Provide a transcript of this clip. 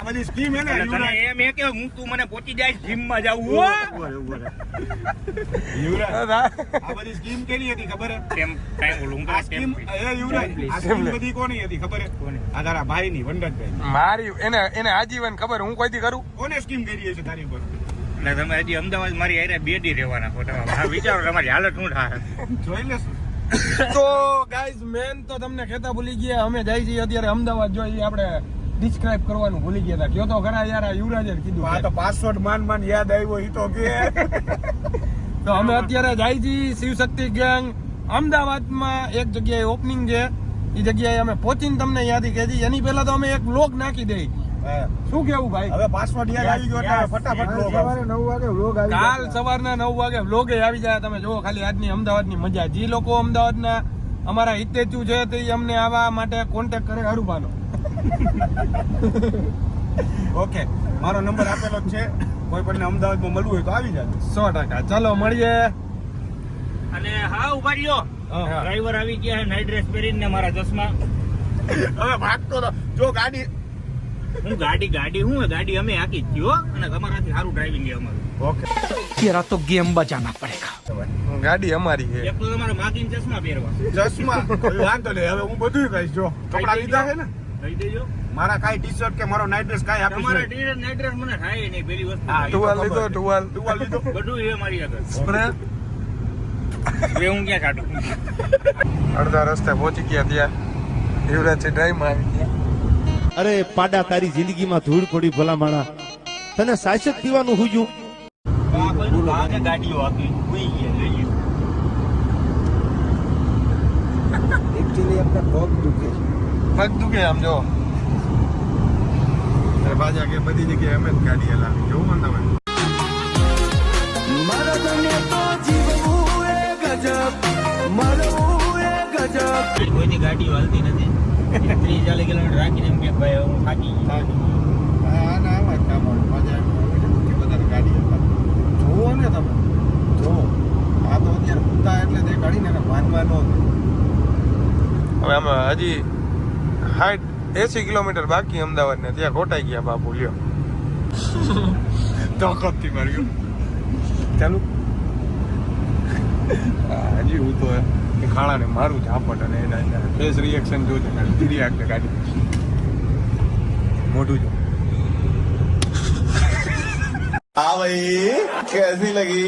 બધી સ્કીમ હે ને એમ એ કે હું તું મને પહોંચી જાય જીમ માં જાવું યુવરાજ આ બધી સ્કીમ કેની હતી ખબર હે કેમ કાઈ બોલું આ સ્કીમ એ યુવરાજ આ સ્કીમ બધી કોની હતી ખબર હે કોની આ તારા ભાઈ ની વંડનભાઈ મારી એને આજીવન ખબર હું કોઈથી કરું કોને સ્કીમ કરી છે તારી ઉપર એટલે તમે હજી અમદાવાદ મારી હારે બેડી રહેવાના ખોટા વિચારો તમારી હાલત શું થાય જોઈ લેશું તો ગાઈઝ મેન તો તમને કહેતા ભૂલી ગયા અમે જાય છીએ અત્યારે અમદાવાદ જોઈએ આપણે ડિસ્ક્રાઇબ કરવાનું ભૂલી ગયા હતા કયો તો ખરા યાર આ યુવરાજે કીધું આ તો પાસવર્ડ માન યાદ આવ્યો ઈ તો કે તો અમે અત્યારે જાય છીએ શિવશક્તિ ગેંગ અમદાવાદમાં એક જગ્યાએ ઓપનિંગ છે એ જગ્યાએ અમે પહોંચીને તમને યાદ કહેજી એની પહેલા તો અમે એક વ્લોગ નાખી દઈ શું કેવું ભાઈ હવે પાસવર્ડ યાદ આવી ગયો એટલે ફટાફટ સવારે 9 વાગે વ્લોગ આવી કાલ સવારના 9 વાગે વ્લોગ આવી જાય તમે જોવો ખાલી આજની અમદાવાદની મજા જે લોકો અમદાવાદના અમારા હિતેચુ છે તે અમને આવા માટે કોન્ટેક્ટ કરે હરુભાનો ઓકે મારો નંબર આપેલો જ છે કોઈ પણ અમદાવાદમાં મળવું હોય તો આવી જાય 100% ચાલો મળીએ અને હા ઉભા રહ્યો ડ્રાઈવર આવી ગયા છે નાઈટ ડ્રેસ પહેરીને મારા ચશ્મા હવે ભાગતો તો જો ગાડી હું ગાડી અમે હાકી જ થયો અને તમારાથી સારું ડ્રાઇવિંગ છે અમારું ઓકે तेरा तो गेम बजाना पड़ेगा ગાડી અમારી છે એક તો તમારે માગીને ચશ્મા પહેરવા વાંધો નહીં હવે હું બધું કહીશ જો કપડા લીધા છે ને કહી દેજો મારા કાઈ ટી-શર્ટ કે મારો નાઈટ ડ્રેસ કાઈ આપી તમારા ટી-શર્ટ નાઈટ ડ્રેસ મને થાય નહીં પેલી વસ્તુ ટુવાલ લીધો બધું એ મારી આગળ સ્પ્રે હવે હું ક્યાં કાઢું અડધા રસ્તે પહોંચી ગયા ત્યાં યુવરાજ ડ્રાઈવમાં આવી ગયા અરે પાડા તારી જિંદગીમાં ધૂળ પડી ભલા માણા તને શાસક પીવાનું હુજ્યું ગાડીઓ આપી હુઈ ગયા એકચ્યુઅલી આપણે પગ દુખે આમ જો બાજા કે બધી જગ્યાએ અમે જ ગાડી હલાવી જોવું ને તમે मारो तने तो जीवવું એ ગજબ મરવું એ ગજબ કોઈની ગાડીઓ હાલતી નથી 30-40 કિલોમીટર રાખીને એમ કે ભાઈ હું થાકી ગયો આના આવા કામ મજા આવી બધા ગાડી હલાવી જોવો ને તમે જો આ તો અત્યારે કૂતા એટલે તે ગાડીને માનવા ન હવે અમે હજી 80 કિલોમીટર બાકી અમદાવાદ ને ત્યાં ખોટાઈ ગયા બાપુ લ્યો તાકાતથી માર્યો ચાલુ હજી હું તો ખાણા ને મારું ઝાપટ અને એના ફેસ રિએક્શન જોજે ધીરી આગળ ગાડી મોઢું જો हाँ भाई कैसी लगी